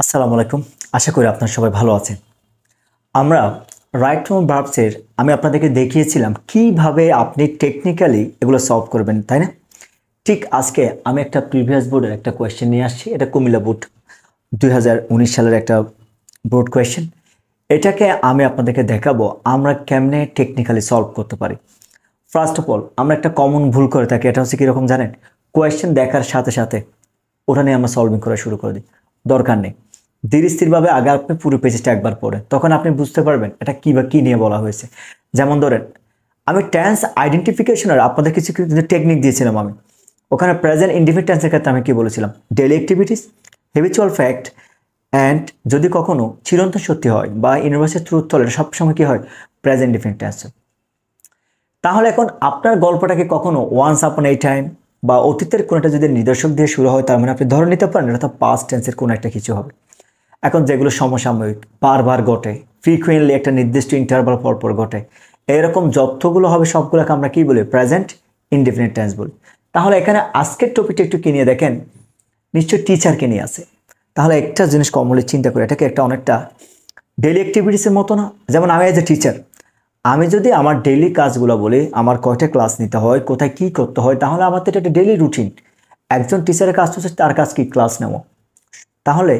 আসসালামু আলাইকুম। আশা করি আপনারা সবাই ভালো আছেন। আমরা রাইট ফ্রম ভার্বসের আমি আপনাদেরকে দেখিয়েছিলাম কিভাবে আপনি টেকনিক্যালি এগুলো সলভ করবেন, তাই না? ঠিক আজকে আমি একটা প্রিভিয়াস বোর্ডের একটা কোয়েশ্চেন নিয়ে আসছি। এটা কুমিল্লা বোর্ড 2019 সালের একটা বোর্ড কোয়েশ্চেন। এটাকে আমি আপনাদেরকে দেখাবো আমরা কেমনে টেকনিক্যালি সলভ করতে পারি। ফার্স্ট অফ অল আমরা একটা কমন ভুল করে থাকি, এটা হচ্ছে কীরকম জানেন? কোয়েশ্চেন দেখার সাথে সাথে ওটা নিয়ে আমরা সলভিং করা শুরু করে দিই। দরকার নেই, ধীর স্থিরভাবে আগে আপনি পুরো পেজটা একবার পড়েন, তখন আপনি বুঝতে পারবেন এটা কী বা কী নিয়ে বলা হয়েছে। যেমন ধরেন আমি টেন্স আইডেন্টিফিকেশনের আপনাদের কিছু কিছু টেকনিক দিয়েছিলাম। আমি ওখানে প্রেজেন্ট ইনডিফিনিট টেন্সের ক্ষেত্রে আমি কী বলেছিলাম? Daily activities, habitual fact and যদি কখনো চিরন্তন সত্যি হয় বা ইউনিভার্সাল ট্রুথ হলে সবসময় কী হয়? Present indefinite tense. তাহলে এখন আপনার গল্পটাকে কখনো ওয়ান্স আপন এই টাইম বা অতীতের কোনো একটা যদি নিদর্শক দিয়ে শুরু হয়, তার মানে আপনি ধরে নিতে পারেন এটা তো পাস্ট টেন্সের কোনো একটা কিছু হবে। এখন যেগুলো সমসাময়িক, বারবার ঘটে, ফ্রিকুয়েন্টলি একটা নির্দিষ্ট ইন্টারভাল পর পর ঘটে, এরকম যতগুলো হবে সবগুলোকে আমরা কি বলি? প্রেজেন্ট ইনডিফিনিট টেন্স বলি। তাহলে এখানে আজকের টপিকটা একটু কি নিয়ে দেখেন, নিশ্চয়ই টিচারকে নিয়ে আসে। তাহলে একটা জিনিস কমনলি চিন্তা করি, এটাকে একটা অনেকটা ডেইলি অ্যাক্টিভিটিসের মতো না? যেমন আমি এজ এ টিচার, আমি যদি আমার ডেইলি কাজগুলো বলি, আমার কয়টা ক্লাস নিতে হয়, কোথায় কি করতে হয়, তাহলে আমার তো এটা একটা ডেইলি রুটিন। একজন টিচারের কাজ হচ্ছে তার কাজ কি? ক্লাস নেব। তাহলে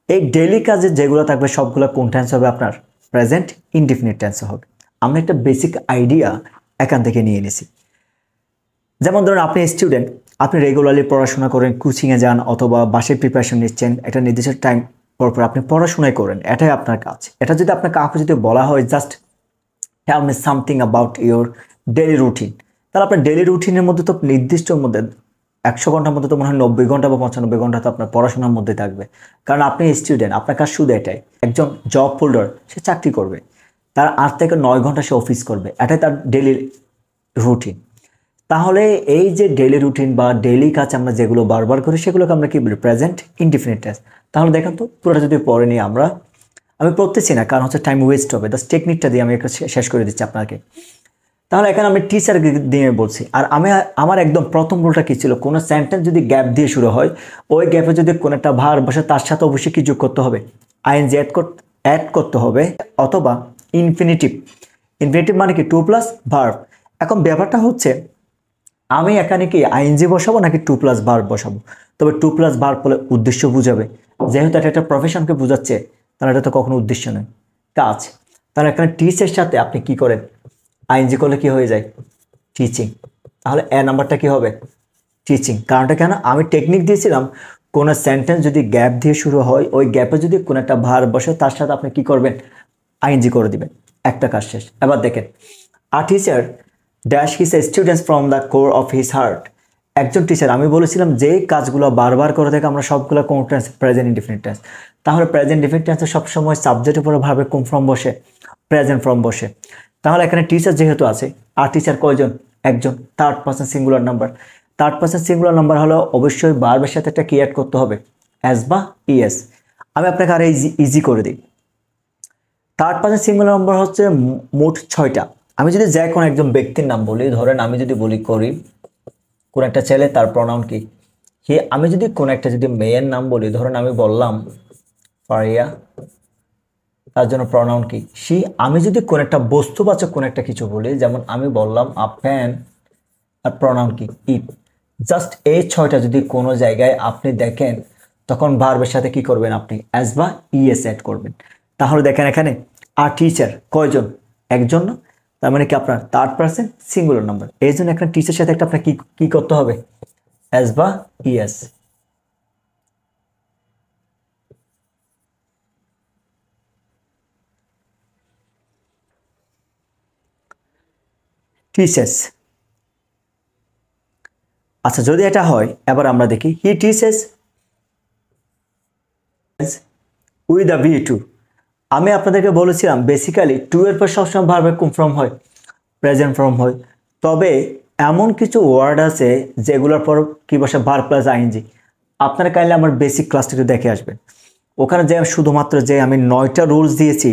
এই ডেইলি কাজে যেগুলো থাকবে সবগুলো কোন টেন্স হবে? আপনার প্রেজেন্ট ইনডিফিনিট টেন্স হবে। আমরা একটা বেসিক আইডিয়া এখান থেকে নিয়ে নিছি। যেমন ধরুন আপনি স্টুডেন্ট, আপনি রেগুলারলি পড়াশোনা করেন, কোচিংয়ে যান অথবা বাসের প্রিপারেশন নিচ্ছেন, একটা নির্দিষ্ট টাইম পর পর আপনি পড়াশোনাই করেন, এটাই আপনার কাজ। এটা যদি আপনার কাউকে যদি বলা হয় just tell me something about your daily routine, তাহলে আপনার ডেইলি রুটিনের মধ্যে তো নির্দিষ্টর মধ্যে 100 ঘন্টার মধ্যে তো মনে হয় 90 ঘন্টা বা 95 ঘন্টা তো আপনার পড়াশোনার মধ্যে থাকবে। কারণ আপনি স্টুডেন্ট, আপনার কাজ শুধু এটাই। একজন জব হোল্ডার, সে চাকরি করবে, তার 8 থেকে 9 ঘন্টা সে অফিস করবে, এটাই তার ডেইলি রুটিন। তাহলে এই যে ডেইলি রুটিন বা ডেইলি কাজ আমরা যেগুলো বারবার করি সেগুলোকে আমরা কি বলি? Present indefinite tense. তাহলে দেখেন তো পুরোটা যদি পড়ে নিই আমরা, আমি পড়তেছি না কারণ হচ্ছে টাইম ওয়েস্ট হবে, জাস্ট টেকনিকটা দিয়ে আমি শেষ করে দিচ্ছি আপনাকে। তাহলে এখানে আমি টিচার দিয়ে বলছি, আর আমার একদম প্রথম রুলটা কী ছিল? কোনো সেন্টেন্স যদি গ্যাপ দিয়ে শুরু হয়, ওই গ্যাপে যদি কোনো একটা ভার বসে তার সাথে অবশ্যই কি যোগ করতে হবে? আইএনজি অ্যাড করতে হবে, অথবা ইনফিনিটিভ। ইনফিনিটিভ মানে কি? To plus verb. এখন ব্যাপারটা হচ্ছে আমি এখানে কি আইএনজি বসাবো নাকি টু প্লাস ভার্ব বসাবো? তবে টু প্লাস ভার্ব বলে উদ্দেশ্য বুঝাবে, যেহেতু এটা একটা প্রফেশনকে বোঝাচ্ছে, তাহলে এটা তো কখনো উদ্দেশ্য নয়, কাজ। তাহলে এখানে টিচের সাথে আপনি কি করেন? আইএনজি করলে কি হয়ে যায়? টিচিং। তাহলে এ নাম্বারটা কি হবে? টিচিং। কারণটা কেন? আমি টেকনিক দিয়েছিলাম, কোনো সেন্টেন্স যদি গ্যাপ দিয়ে শুরু হয়, ওই গ্যাপে যদি কোনো একটা ভার বসে তার সাথে আপনি কি করবেন? আইএনজি করে দিবেন, একটা কাজ শেষ। এবার দেখেন, আ teacher dash his students from the core of his heart. একজন টিচার, আমি বলেছিলাম যে কাজগুলো বারবার করে থাকে আমরা সবগুলো কোন টেন্স? Present indefinite tense. তাহলে প্রেজেন্ট ইনডিফিনিট টেন্সে সবসময় সাবজেক্টের উপরে ভাবে কোন ফর্ম বসে? প্রেজেন্ট ফর্ম বসে। তাহলে এখানে টিচার যেহেতু আছে, আর টিচার কয়জন? একজন, third person singular number. Third person singular number হলো অবশ্যই ভার্বের সাথে একটা কি অ্যাড করতে হবে? এস বা ইএস। আমি আপনাকে আর ইজি করে দিই। থার্ড পারসন সিঙ্গুলার নাম্বার হচ্ছে মোট 6টা। আমি যদি যে কোনো একজন ব্যক্তির নাম বলি, ধরেন আমি যদি বলি করি, কোন একটা ছেলে, তার প্রনাউন কি? হি। আমি যদি কোন একটা যদি মেয়ের নাম বলি, ধরেন আমি বললাম ফারিয়া, তার জন্য প্রনাউন কি? শি। আমি যদি কোন একটা বস্তুবাচক কোন একটা কিছু বলি, যেমন আমি বললাম আ পেন, আর প্রনাউন কি? ইট। জাস্ট এই 6টা যদি কোনো জায়গায় আপনি দেখেন, তখন ভার্বের সাথে কি করবেন? আপনি এস বা ইএস অ্যাড করবেন। তাহলে দেখেন এখানে আর টিচার কয়জন? একজন না? তার মানে কি আপনার থার্ড পারসন সিঙ্গুলার নাম্বার। এই জন্য এখানে টিচার সাথে একটা আপনার কি করতে হবে? এস বা ইএস। টিচার্স। আচ্ছা, যদি এটা হয়, এবার আমরা দেখি he teaches with the V two. আমি আপনাদেরকে বলেছিলাম বেসিক্যালি টু এর পর সবসময় ভার্বের কোন ফর্ম হয়? প্রেজেন্ট ফর্ম হয়। তবে এমন কিছু ওয়ার্ড আছে যেগুলোর পর কি বসে? Verb plus ING. আপনারা কাইন্ডলি আমার বেসিক ক্লাসটা একটু দেখে আসবেন। ওখানে যে শুধুমাত্র যে আমি 9টা রুলস দিয়েছি,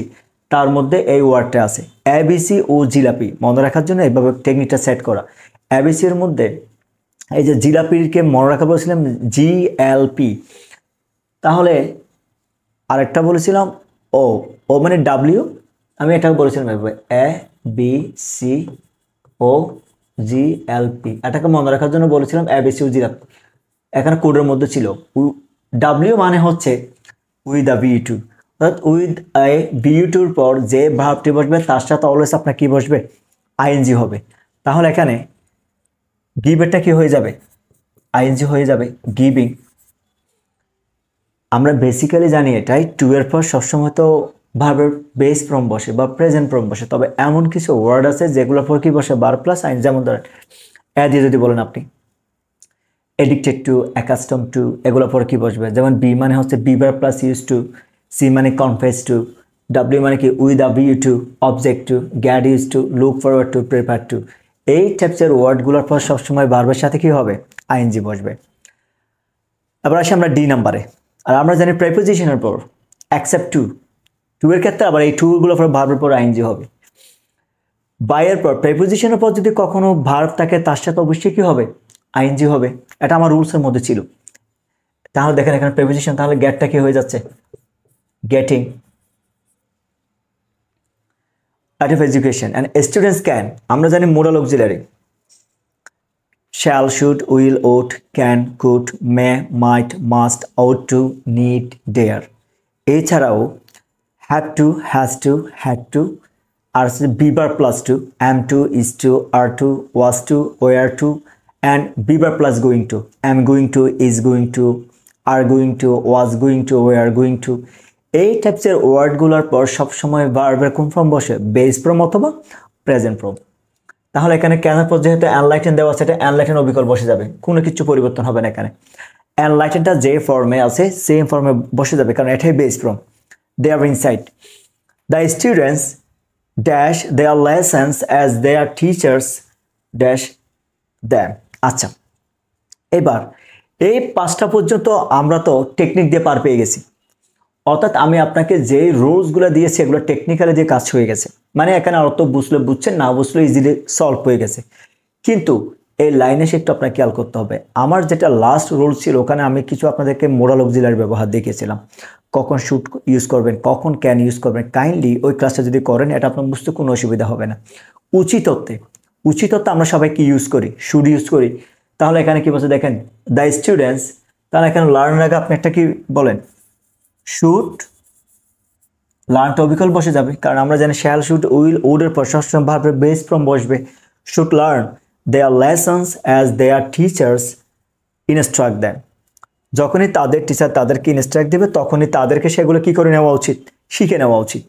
তার মধ্যে এই ওয়ার্ডটা আছে, এবিসি ও জিলাপি। মনে রাখার জন্য এইভাবে টেকনিকটা সেট করা। এবিসির মধ্যে এই যে জিলাপিকে মনে রাখা বলছিলাম GLP। তাহলে আরেকটা বলেছিলাম ও, ও মানে ডাব্লিউ, আমি এটাও বলেছিলাম এভাবে A B C O G L P, এটাকে মনে রাখার জন্য বলেছিলাম A B C O G L P, এখানে কোডের মধ্যে ছিল। ডাব্লিউ মানে হচ্ছে উইথ আ বি টু, অর্থাৎ উইথ এ বি টুর পর যে ভার্বটি বসবে তার সাথে অলওয়েজ আপনার কি বসবে, আইএনজি হবে। তাহলে এখানে গিভেরটা কি হয়ে যাবে, আইএনজি হয়ে যাবে, গিভিং। আমরা বেসিক্যালি জানি এটাই, টু এর পর সবসময় তো ভার্বের বেস ফর্ম বসে বা প্রেজেন্ট ফর্ম বসে, তবে এমন কিছু ওয়ার্ড আছে যেগুলোর পর কি বসে, বার প্লাস আইন। যেমন ধরেন এ দিয়ে যদি বলেন আপনি এডিক্টেড টু, অ্যাকাস্টম টু, এগুলোর পর কি বসবে, যেমন বি মানে হচ্ছে বিভার প্লাস ইউজ টু, সি মানে কনফেস টু, ডাব্লিউ মানে কি with a view to, object to, get use to, look forward to, prepare to. এই টাইপসের ওয়ার্ডগুলোর পর সবসময় ভার্বের সাথে কি হবে, আইএনজি বসবে। এবার আসি আমরা ডি নাম্বারে। আর আমরা জানি প্রেপোজিশনের পর অ্যাকসেপ্ট টু, টু এর ক্ষেত্রে আবার এই টুগুলোর পর ভার্বের পর আইএনজি হবে। বাইয়ের পর প্রেপোজিশনের পর যদি কখনো ভার্ব থাকে তার সাথে অবশ্যই কি হবে, আইএনজি হবে। এটা আমার রুলসের মধ্যে ছিল। তাহলে দেখেন এখানে প্রেপোজিশন, তাহলে গেটটা কি হয়ে যাচ্ছে, getting. Art of education and students can, আমরা জানি moral auxiliary shall, should, will, ought, can, could, may, might, must, ought to, need, dare। এছাড়াও have to, has to, had to, আর be verb plus to, am to, is to, are to, was to, were to, and be verb plus going to, am going to, is going to, are going to, was going to, were going to। এই টাইপসের ওয়ার্ডগুলোর পর সবসময় ভার্বের কোন form বসে, base form অথবা present form. তাহলে এখানে ক্যানের পর যেহেতু এনলাইটেন দেওয়া আছে, এটা এনলাইটেন অবিকল বসে যাবে, কোনো কিছু পরিবর্তন হবে না এখানে। এনলাইটেনটা যে ফর্মে আছে সেম ফর্মে বসে যাবে, কারণ এটাই base form. They are inside the students dash their lessons as their teachers dash them. আচ্ছা, এবার এই পাঁচটা পর্যন্ত আমরা তো টেকনিক দিয়ে পার পেয়ে গেছি, অর্থাৎ আমি আপনাকে যে রুলসগুলো দিয়েছি এগুলো টেকনিক্যালি যে কাজ হয়ে গেছে, মানে এখানে অর্থ বুঝলে বুঝছেন, না বুঝলে ইজিলি সলভ হয়ে গেছে। কিন্তু এই লাইনে সে একটু আপনাকে খেয়াল করতে হবে। আমার যেটা লাস্ট রুল ছিল ওখানে আমি কিছু আপনাদেরকে মোরাল অক্সিলারি ব্যবহার দেখিয়েছিলাম, কখন শুড ইউজ করবেন, কখন ক্যান ইউজ করবেন। কাইন্ডলি ওই ক্লাসটা যদি করেন এটা আপনার বুঝতে কোনো অসুবিধা হবে না। উচিতত্বে, উচিতত্বে আমরা সবাই কি ইউজ করি, শুড ইউজ করি। তাহলে এখানে কি বলছে দেখেন, দ্য স্টুডেন্টস, তাহলে এখানে লার্নার আগে আপনি একটা কি বলেন, শুড। লার্নটা অবিকল বসে যাবে, কারণ আমরা জানি শ্যাল, শুড, উইল, উডের পর সবসময় ভার্বের বেস ফর্ম বসবে। Should learn their lessons as their teachers instruct দেন। যখনই তাদের টিচার তাদেরকে ইনস্ট্রাক্ট দেবে তখনই তাদেরকে সেগুলো কি করে নেওয়া উচিত, শিখে নেওয়া উচিত।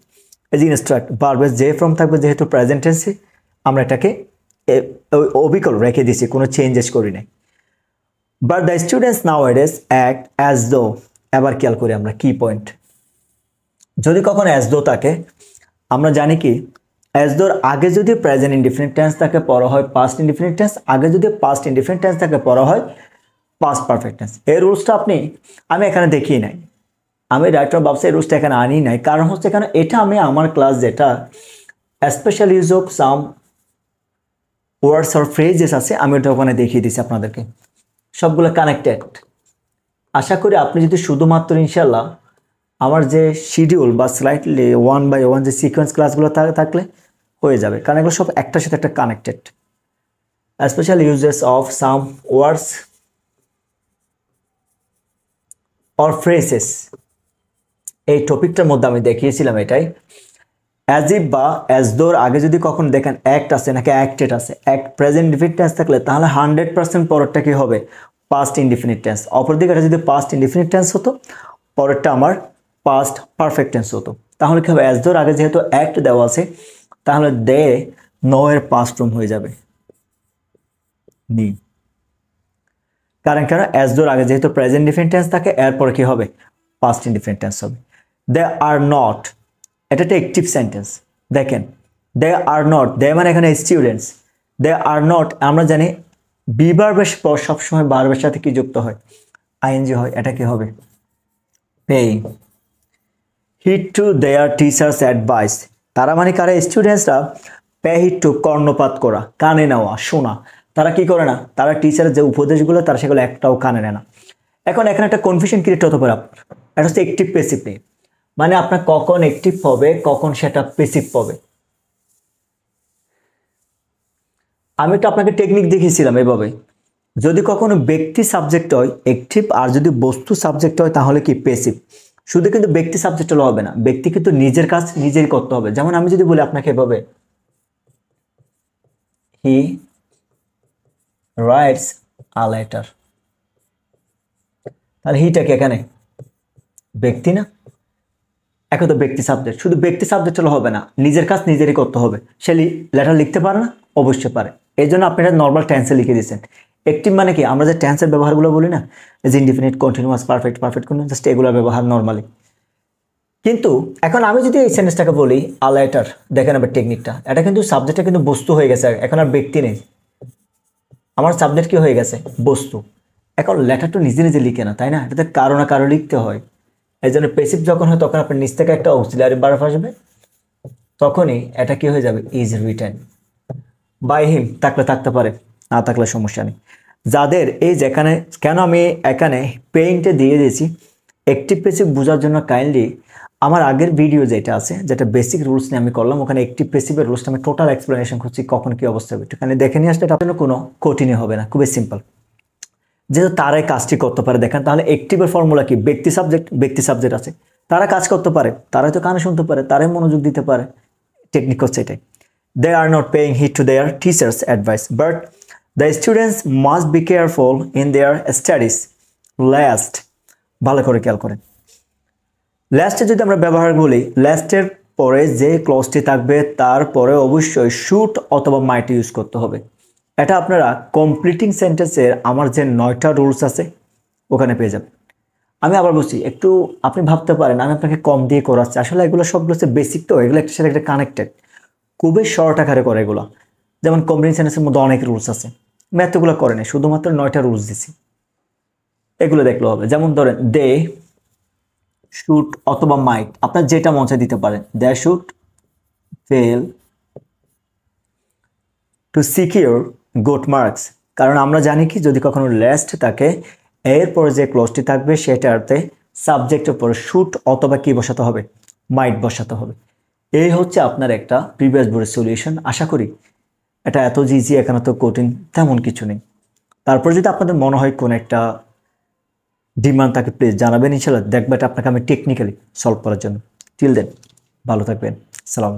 এই যে ইনস্ট্রাক্ট, ভার্বের যে ফর্ম থাকবে যেহেতু প্রেজেন্ট টেন্সে আমরা এটাকে অবিকল রেখে দিয়েছি, কোনো চেঞ্জেস করি নাই। But the students nowadays act as though. এবার খেয়াল করি আমরা কি পয়েন্ট, যদি কখনো অ্যাজ দো থাকে, আমরা জানি কি অ্যাজ দোর আগে যদি প্রেজেন্ট ইনডিফিনিট টেন্স থাকে পড়া হয় পাস্ট ইনডিফিনিট টেন্স, আগে যদি পাস্ট ইনডিফিনিট টেন্স থাকে পড়া হয় পাস্ট পারফেক্ট টেন্স। এই রুলসটা আমি এখানে দেখিয়ে নাই, আমি রাইটার ভাবছি এই রুলসটা এখানে আনি নাই, কারণ হচ্ছে এখানে এটা আমি আমার ক্লাস যেটা special use of some words or phrases আছে আমি ওটা ওখানে দেখিয়ে দিচ্ছি আপনাদেরকে, সবগুলো কানেক্টেড। আশা করি আপনি যদি শুধুমাত্র ইনশাল্লাহ আমার যে শিডিউল বা স্লাইডলি 1 by 1 যে সিকোয়েন্স ক্লাসগুলো থাকলে হয়ে যাবে, কারণ এগুলো সব একটার সাথে একটা connected. Special uses of some words or phrases, এই টপিকটার মধ্যে আমি দেখিয়েছিলাম এটাই। অ্যাজ ইফ বা অ্যাজ দোর আগে যদি কখন দেখেন অ্যাক্ট আছে নাকি অ্যাক্টেড আছে, অ্যাক্ট প্রেজেন্ট ইনডিফিনিট টেন্স থাকলে তাহলে 100% পরেরটা কি হবে, পাস্ট ইনডিফিনিট টেন্স। অপরদিকে এটা যদি পাস্ট ইনডিফিনিট টেন্স হতো পরেরটা আমার পাস্ট পারফেক্ট টেন্স হতো। তাহলে কি হবে, অ্যাজ দোর আগে যেহেতু অ্যাক্ট দেওয়া আছে তাহলে দে নো এর পাস্ট ফর্ম হয়ে যাবে নি, কারণ কেন অ্যাজ দোর আগে যেহেতু প্রেজেন্ট ইনডিফিনিট টেন্স থাকে এরপরে কি হবে, পাস্ট ইনডিফিনিট টেন্স হবে। দে আর নট, এটা একটা অ্যাক্টিভ সেন্টেন্স। দেখেন দে আর নট, দে মানে এখানে স্টুডেন্টস, দে আর নট আমরা জানি বি ভার্বের পর সবসময় ভার্বের সাথে কি যুক্ত হয়, আইএনজি হয়। এটা কি হবে, paying. Heed to their teachers advice, তারা মানে কারা, স্টুডেন্টসরা পে হিট টু কর্ণপাত করা, কানে নেওয়া, শোনা। তারা কি করে না, তারা টিচারের যে উপদেশগুলো তারা সেগুলো একটাও কানে নেয় না। এখন এখানে একটা কনফিউশন ক্রিয়েট হতে পারে আপনার, এটা হচ্ছে অ্যাক্টিভ প্যাসিভ নিয়ে। মানে আপনার কখন অ্যাক্টিভ হবে, কখন সেটা প্যাসিভ হবে। আমি তো আপনাকে টেকনিক দেখিয়েছিলাম এভাবে, যদি কখনো ব্যক্তি সাবজেক্ট হয় অ্যাক্টিভ, আর যদি বস্তু সাবজেক্ট হয় তাহলে কি প্যাসিভ। শুধু কিন্তু ব্যক্তি সাবজেক্ট হলে হবে না, ব্যক্তি কিন্তু নিজের কাজ নিজেই করতে হবে। যেমন আমি যদি বলি আপনাকে এভাবে, হি রাইটস আ লেটার, তাহলে হিটা কি এখানে ব্যক্তি না? এখন তো ব্যক্তি সাবজেক্ট, শুধু ব্যক্তি সাবজেক্ট হলে হবে না, নিজের কাজ নিজেরই করতে হবে। সে লেটার লিখতে পারে না? অবশ্যই পারে। এই জন্য আপনি এটা নর্মাল টেন্সে লিখে দিয়েছেন। অ্যাক্টিভ মানে কি, আমরা যে টেন্সের ব্যবহারগুলো বলি না, যে indefinite, continuous, perfect, perfect continuous, just এগুলোর ব্যবহার নর্মালি। কিন্তু এখন আমি যদি এই সেন্টেন্সটাকে বলি আ লেটার, দেখেন আবার টেকনিকটা, এটা কিন্তু সাবজেক্টটা কিন্তু বস্তু হয়ে গেছে, এখন আর ব্যক্তি নেই। আমার সাবজেক্ট কি হয়ে গেছে? বস্তু। এখন লেটার তো নিজে নিজে লিখে না, তাই না? এটাতে কারো না কারো লিখতে হয়। এই জন্য প্যাসিভ যখন হয় তখন আপনার নিচ থেকে একটা অক্সিলারি ভার্ব আসবে, তখনই এটা কি হয়ে যাবে? Is written by him. থাকলে থাকতে পারে, না থাকলে সমস্যা নেই। যাদের এই যেখানে, কেন আমি এখানে পেইন্টে দিয়ে দিয়েছি অ্যাক্টিভ প্যাসিভ বোঝার জন্য, কাইন্ডলি আমার আগের ভিডিও যেটা আছে, যেটা বেসিক রুলস নিয়ে আমি করলাম, ওখানে অ্যাক্টিভ প্যাসিভের রুলসটা আমি টোটাল এক্সপ্লেনেশন করছি, কখন কি অবস্থা হবে। একটুখানি দেখে নিয়ে আসলে এটা আপনার কোনো কঠিনই হবে না, খুবই সিম্পল। যেহেতু তারাই কাজটি করতে পারে, দেখেন তাহলে অ্যাক্টিভের ফর্মুলা কি? ব্যক্তি সাবজেক্ট, ব্যক্তি সাবজেক্ট আছে, তারা কাজ করতে পারে, তারাই তো কানে শুনতে পারে, তারাই মনোযোগ দিতে পারে। টেকনিক হচ্ছে এটাই। They are not paying heed to their teachers' advice, but the students must be careful in their studies. Last, ভালো করে খেয়াল করেন, লাস্টে যদি আমরা ব্যবহার বলি, লাস্টের পরে যে ক্লজটি থাকবে তারপরে অবশ্যই শুড অথবা মাইট ইউজ করতে হবে। এটা আপনারা কমপ্লিটিং সেন্টেন্সের আমার যে 9টা রুলস আছে ওখানে পেয়ে যাবেন। আমি আবার বলছি, একটু আপনি ভাবতে পারেন আমি আপনাকে কম দিয়ে করাচ্ছি, আসলে এগুলো সবগুলো হচ্ছে বেসিক, তো এগুলো একটা সাথে একটা কানেক্টেড, খুবই শর্ট আকারে করে এগুলো। যেমন কমপ্লিটিং সেন্টেন্সের মধ্যে অনেক রুলস আছে, আমি এতগুলো করে নাই, শুধুমাত্র 9টা রুলস দিছি, এগুলো দেখলে হবে। যেমন ধরেন দে শুড অথবা মাইট, আপনার যেটা মন চায় দিতে পারেন। They should fail to secure good marks, কারণ আমরা জানি কি, যদি কখনো লাস্ট থাকে এরপরে যে ক্লোজটি থাকবে সেটাতে সাবজেক্টের পরে শুড অথবা কি বসাতে হবে? মাইট বসাতে হবে। এই হচ্ছে আপনার একটা প্রিভিয়াস বোর্ডের সলিউশন। আশা করি এটা এত ইজি, এখানে তো কঠিন তেমন কিছু নেই। তারপর যদি আপনাদের মনে হয় কোন একটা ডিমান্ড থাকে, প্লিজ জানাবেন, ইনশাল্লাহ দেখবেন আপনাকে আমি টেকনিক্যালি সলভ করার জন্য। টিল দেন ভালো থাকবেন, সালাম।